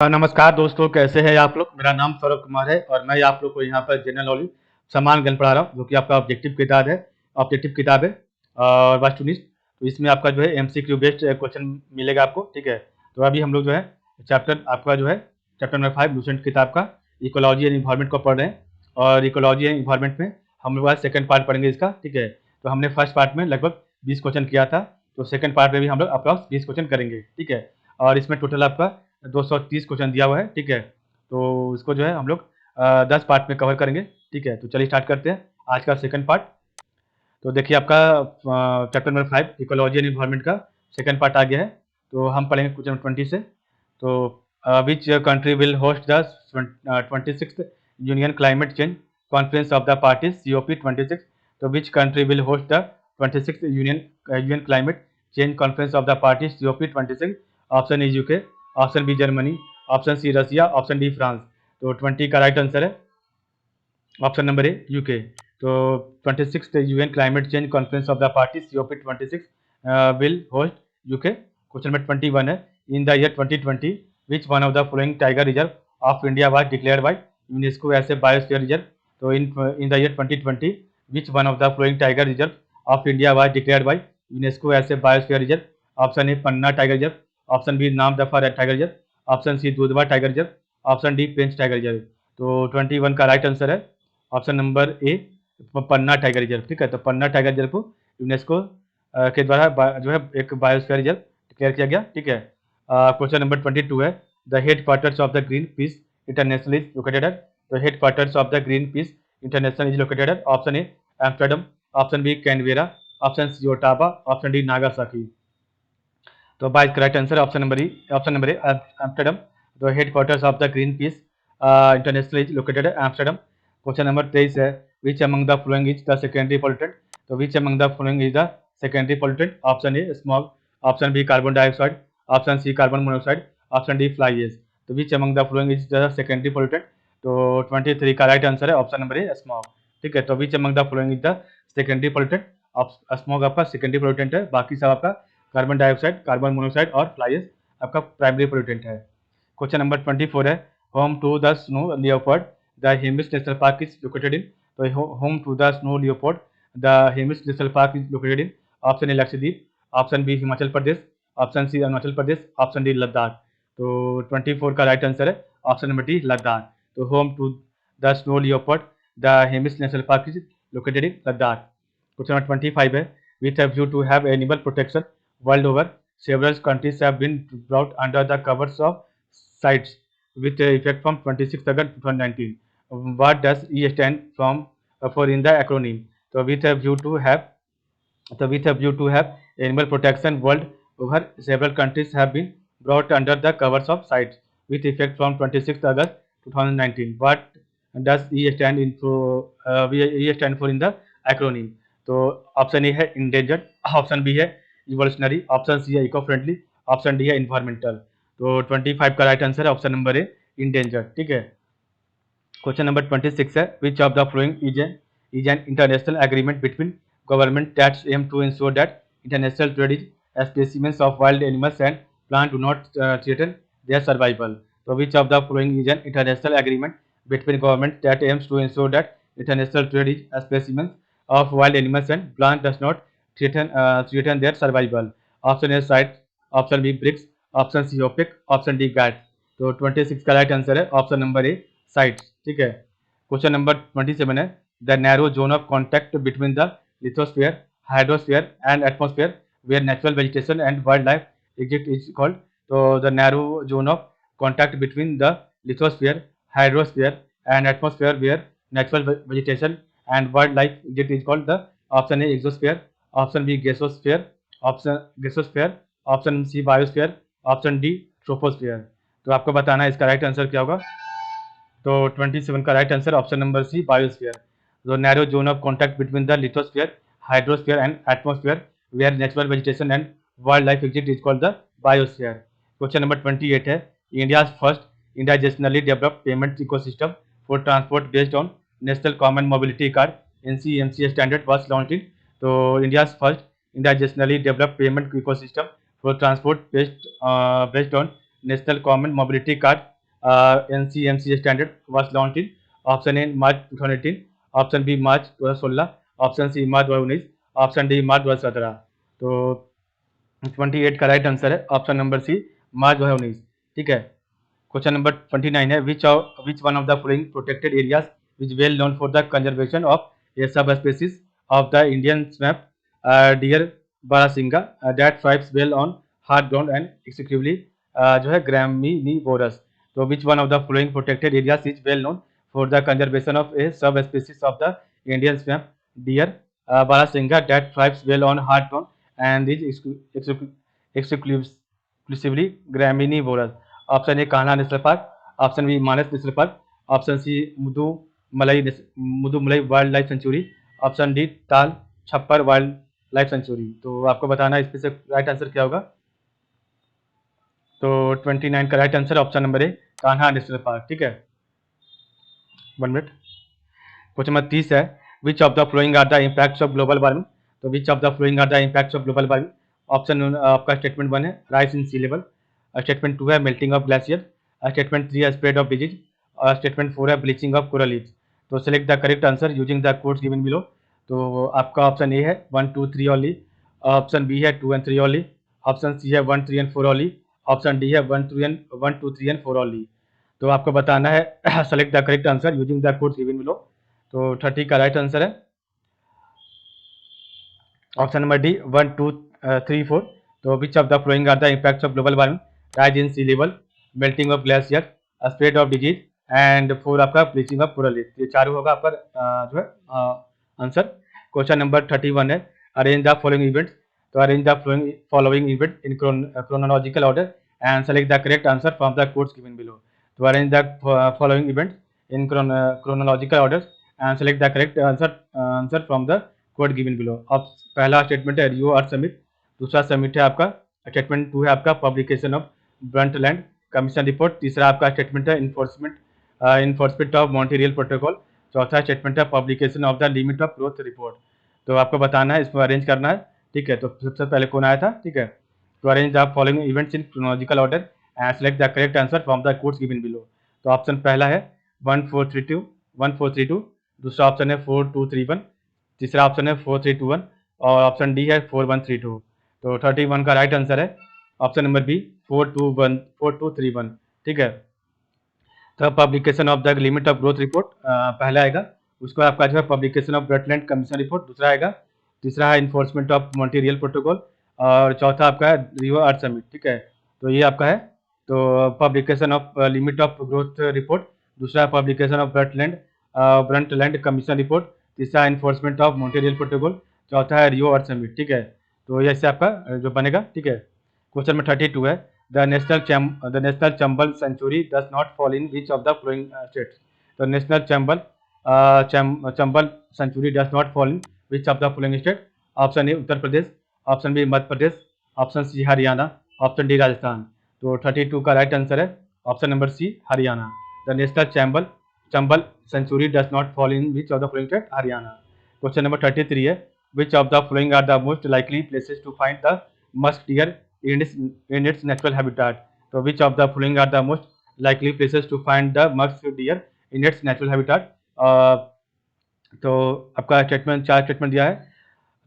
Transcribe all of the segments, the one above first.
नमस्कार दोस्तों, कैसे हैं आप लोग? मेरा नाम सौरभ कुमार है और मैं आप लोग को यहाँ पर जनरल नॉलेज सामान्य ज्ञान पढ़ा रहा हूँ, जो कि आपका ऑब्जेक्टिव किताब है और वस्तुनिष्ठ। तो इसमें आपका जो है एमसीक्यू बेस्ड क्वेश्चन मिलेगा आपको, ठीक है। तो अभी हम लोग जो है चैप्टर नंबर 5 लूसेंट किताब का इकोलॉजी एंड इन्वायरमेंट को पढ़ रहे हैं। और इकोलॉजी एंड इन्वायरमेंट में हम लोग आज सेकंड पार्ट पढ़ेंगे इसका, ठीक है। तो हमने फर्स्ट पार्ट में लगभग 20 क्वेश्चन किया था, तो सेकंड पार्ट में भी हम लोग अप्रॉक्स 20 क्वेश्चन करेंगे, ठीक है। और इसमें टोटल आपका 230 क्वेश्चन दिया हुआ है, ठीक है। तो इसको जो है हम लोग 10 पार्ट में कवर करेंगे, ठीक है। तो चलिए स्टार्ट करते हैं आज का सेकंड पार्ट। तो देखिए आपका chapter number 5 ecology and environment का सेकंड पार्ट आ गया है। तो हम पढ़ेंगे क्वेश्चन नंबर 20 से। तो which country will host the 26th union climate change conference of the parties COP26। तो which country will host the 26th union climate change conference of the parties COP26? Option a UK, option b Germany, option c Russia, option d France. तो 20 का right answer है option number a UK. तो 26th UN climate change conference of the party COP26 will host UK. Question number 21 है, in the year 2020 which one of the following tiger reserve of India was declared by UNESCO as a biosphere reserve? तो in the year 2020 which one of the following tiger reserve of India was declared by UNESCO as a biosphere reserve? Option A Panna tiger reserve, option B Namdapha tiger reserve, option C Dudhwa tiger reserve, option D Pench tiger reserve. तो 21 का right answer है option number ए Panna tiger reserve, ठीक है। तो पन्ना tiger reserve को UNESCO के द्वारा जो है एक बायोस्फीयर रिजर्व डिक्लेयर किया गया, ठीक है। क्वेश्चन नंबर 22 है, the headquarters of the Greenpeace International is located at? The headquarters of the Greenpeace International is located at? Option A Amsterdam, option B Canberra, option C Ottawa, option D Nagasaki. तो by correct answer option number A Amsterdam. The headquarters of the Greenpeace International is located at Amsterdam. Question number 23 है, which among the following is the secondary pollutant? तो which among the following is the secondary pollutant? Option A smog, option B carbon dioxide, option C carbon monoxide, option D fly ash. तो which among the following is the secondary pollutant? तो 23 का right answer है option number A smog, ठीक है। तो which among the following is the secondary pollutant? Smog आपका secondary pollutant है, बाकी सब आपका कार्बन डाइऑक्साइड, कार्बन मोनोऑक्साइड और फ्लाई एश आपका प्राइमरी पोल्यूटेंट है। क्वेश्चन नंबर 24 है, home to the snow leopard the Hemis National Park is located in? तो home to the snow leopard the Hemis National Park is located in? Option A Lakshadweep, option B Himachal Pradesh, option C Arunachal Pradesh, option D Ladakh. तो 24 का right answer है option number D Ladakh. तो home to the snow leopard the Hemis National Park is located in Ladakh. Question number 25 है, with a view to have animal protection world over, several countries have been brought under the covers of CITES with effect from 26 August 2019. What does E stand from for in the acronym? So with a view to have animal protection world over, several countries have been brought under the covers of CITES with effect from 26 August 2019. What does E stand in for? E stand for in the acronym. तो option a है endangered, option b है evolutionary, option c है eco friendly, option d है environmental. तो 25 का right answer है option number a endangered, ठीक है। क्वेश्चन नंबर 26 है, which of the following is an international agreement between government that aim to ensure that international trade specimens of wild animals and plant do not threaten their survival? तो which of the following is an international agreement between government that aims to ensure that international trade specimens of wild animals and plant does not threaten their survival? Option A CITES, option B BRICS, option C OPEC, option D GATT। तो 26 का right answer है option number A CITES, ठीक है। Question number 27 है, the narrow zone of contact between the lithosphere, hydrosphere and atmosphere where natural vegetation and wildlife exist is called? तो the narrow zone of contact between the lithosphere, hydrosphere and atmosphere where natural vegetation and wildlife exist is called the? Option A exosphere, option B gaseosphere, option C biosphere, option D troposphere। तो आपको बताना है इसका right answer क्या होगा। तो 27 का right answer option number C biosphere. तो narrow zone of contact between the lithosphere, hydrosphere and atmosphere where natural vegetation and wildlife exist is called the biosphere. Question number 28 है, India first indigenously developed payment ecosystem for transport based on national common mobility card NCMC standard was launched in? तो India's first indigenally developed payment ecosystem for transport based on national common mobility card NCMC standard was launch in option A March 2018, option B March 2016, option C March 2019, option D March 2017। तो 28 का right answer है option number C March 2019। ठीक है। Question number 29 है which one of the following protected areas is well known for the conservation of a subspecies of the Indian swamp deer barasingha that thrives well on hard ground and exclusively जो है graminivorous. तो which one of the following protected areas is well known for the conservation of a subspecies of the Indian swamp deer barasingha that thrives well on hard ground and is exclusively graminivorous. Option A Kanha National Park, option B Manas National Park, option C Mudumalai wildlife sanctuary, option D Tal Chhapar wild life sanctuary. तो आपको बताना है इसमें से right answer क्या होगा। तो 29 का right answer option number A Kanha National Park. ठीक है, 1 मिनट। क्वेश्चन नंबर 30 है which of the following are the impacts of global warming. तो which of the following are the impacts of global warming. Option आपका statement 1 है rise in sea level, statement 2 है melting of glacier, statement 3 है spread of disease और statement 4 है bleaching of coral reefs. तो select the correct answer using the codes given below. तो आपका option a है 1 2 3 ओनली, ऑप्शन बी है 2 and 3 only, option c है 1 3 एंड 4 ओनली, ऑप्शन डी है 1 2 3 एंड 4 ओनली। तो आपको बताना है select the correct answer using the codes given below. तो 30 का राइट आंसर है ऑप्शन नंबर डी 1 2 3 4। तो which of the following are the impacts of global warming, rise in sea level, melting of glacier, spread of disease and 4 आपका bleaching of coral reef. ये चारों होगा आपका जो है आंसर। क्वेश्चन नंबर 31 है arrange the following events. तो arrange the following event in chronological order and select the correct answer from the codes given below. तो arrange the following events in chronological order and select the correct answer from the code given below. अब पहला statement है रियो अर्थ summit, दूसरा summit है आपका statement 2 है आपका publication of Brundtland commission report, तीसरा आपका स्टेटमेंट है इन्फोर्समेंट ऑफ मॉन्ट्रियल प्रोटोकॉल, चौथा स्टेटमेंट है publication of the limit of growth report. तो आपको बताना है इसको अरेंज करना है। ठीक है, तो सबसे पहले कौन आया था। ठीक है, तो arrange the following events in chronological order and select the correct answer from the codes given below. तो ऑप्शन पहला है 1432, दूसरा ऑप्शन है 4231, तीसरा ऑप्शन है 4321 और ऑप्शन डी है 4132। तो 31 का राइट आंसर है ऑप्शन नंबर बी 4231। ठीक है, तो publication of the limit of growth report पहला आएगा, उसको आपका जो है publication of Brundtland commission report दूसरा आएगा, तीसरा है इन्फोर्समेंट ऑफ मॉन्ट्रियल प्रोटोकॉल और चौथा आपका है रियो अर्थ समिट। ठीक है, तो ये आपका है तो publication of limit of growth report, दूसरा publication of Brundtland commission report, तीसरा इन्फोर्समेंट ऑफ मॉन्ट्रियल प्रोटोकॉल, चौथा है रियो अर्थ समिट। ठीक है, तो ये ऐसे आपका जो बनेगा। ठीक है, क्वेश्चन नंबर 32 है the National Chambal Sanctuary does not fall in which of the following states. तो National Chambal Sanctuary does not fall in which of the following state. Option A Uttar Pradesh, option B Madhya Pradesh, option C Haryana, option D Rajasthan. तो 32 का right answer है option number C Haryana. The National Chambal Sanctuary does not fall in which of the following state Haryana. Question number 33 है which of the following are the most likely places to find the musk deer in its natural habitat। तो which of the following are the most likely places to find the musk deer in its natural habitat। तो आपका statement 4 statement दिया है।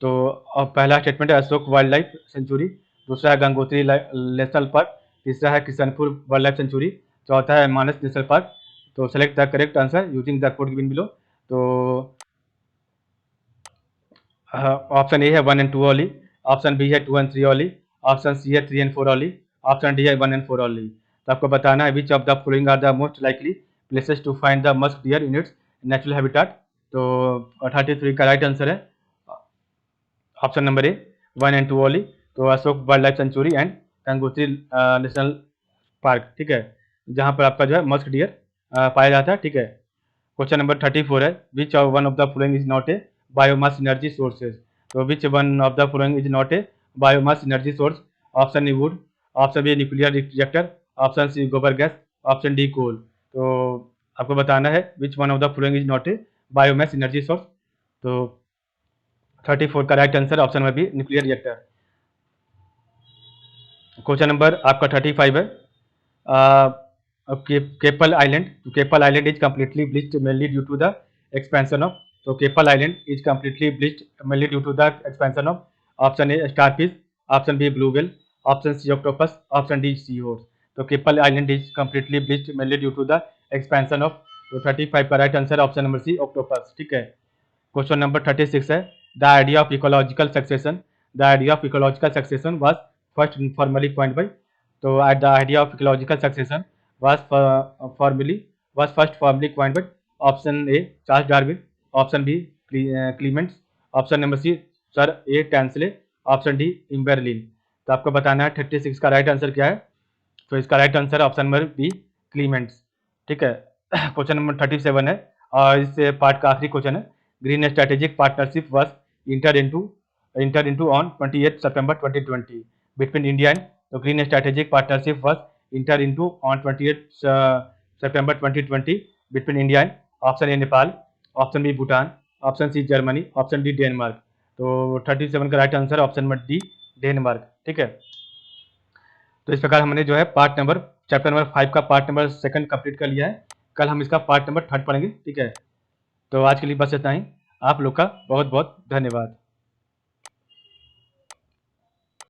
तो पहला statement है Ashok wildlife century, दूसरा है गंगोत्री नेशनल पार्क, तीसरा है किशनपुर वाइल्ड लाइफ सेंचुरी, चौथा है मानस नेशनल पार्क। तो select the correct answer using the code given below. तो ऑप्शन ए है 1 एंड 2 ओनली, ऑप्शन बी है 2 एंड 3 ओनली, ऑप्शन सी है 3 एंड 4 ओनली, ऑप्शन डी है 1 एंड 4 ओनली। तो आपको बताना है which of the following are the most likely places to find the musk deer in its natural habitat. तो 33 का right answer है option number A 1 and 2 only. तो Ashok wildlife sanctuary and Gangotri National Park. ठीक है, जहाँ पर आपका जो है मस्क डियर पाया जाता है। ठीक है, क्वेश्चन नंबर 34 है which one of the following is not a biomass energy sources. तो which one of the following is not a biomass energy source. Option A wood, option B nuclear reactor, option C gobar gas, option D coal. तो आपको बताना है which one of the following is not a biomass energy source. तो 34 का right answer option में भी nuclear reactor. Question number आपका 35 है Keppel island. Keppel island is completely bleached mainly due to the expansion of. तो Keppel island is completely bleached mainly due to the expansion of. Option A starfish, option B blue whale, option C octopus, option D seahorse. तो Keppel island is completely bleached mainly due to the expansion of. तो 35 का right answer option number C octopus. ठीक है. Question number 36 है, the idea of ecological succession. The idea of ecological succession was first formally point by. तो the idea of ecological succession was first formally point by. Option A Charles Darwin, option B Clements, option number C sir A Tansley, option D Imberlin. तो आपको बताना है 36 का right answer क्या है. तो इसका right answer option number B Clements. ठीक है. क्वेश्चन नंबर 37 है और इस पार्ट का आखिरी क्वेश्चन है. Green strategic partnership was enter into on 28 September 2020 between India and. तो green strategic partnership was enter into on 28 September 2020 between India and. Option A Nepal, option B Bhutan, option C Germany, option D Denmark. तो 37 का right answer option number D Denmark. ठीक है. तो इस प्रकार हमने जो है चैप्टर नंबर 5 का पार्ट नंबर 2 कंप्लीट कर लिया है. कल हम इसका पार्ट नंबर 3 पढ़ेंगे. ठीक है. तो आज के लिए बस इतना ही. आप लोग का बहुत बहुत धन्यवाद.